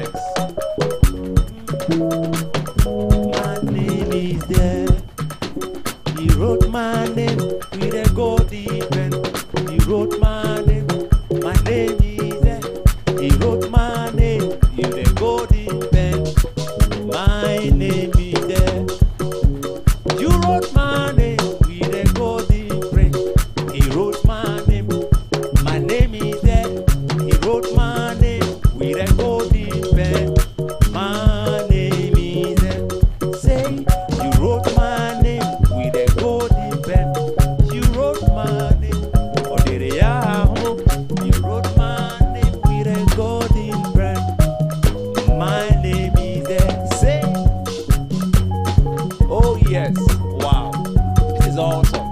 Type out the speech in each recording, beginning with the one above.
mix. My name is there. He wrote my name with a golden pen. He wrote my name. My name is there. He wrote my name with a golden pen. My name is there. You wrote my name with a golden pen. He wrote my name. My name is there. He wrote my name with a golden pen. My name is there. Say, you wrote my name with a golden pen. You wrote my name. Oh, did you wrote my name with a golden pen. My name is there. Say, oh yes, wow, this is awesome.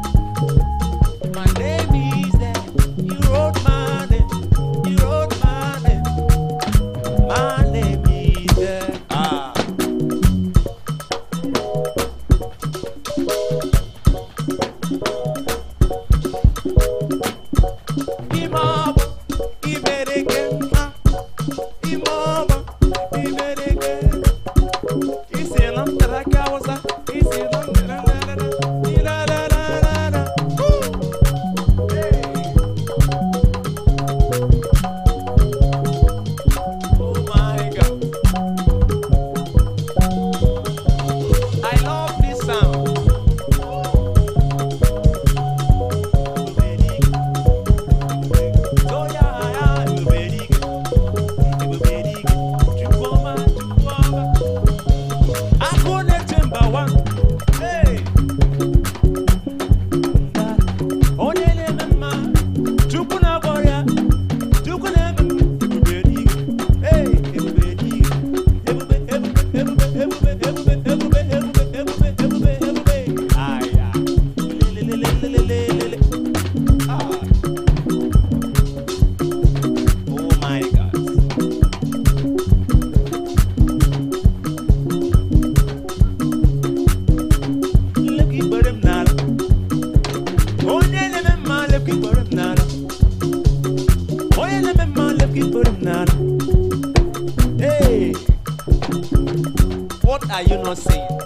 My name is there. You wrote my name. You wrote my name. My name is there. Ah. Imaba, ibereke, imaba, ibereke. Isilam tarakawaza, isilam tararara, irararara. Hey. Oh my God. I love this sound. Oh my God. Looky for him now. Oh, yeah, let me man, looky for him now. Oh, yeah, let me man, looky for him now. Hey, what are you not saying?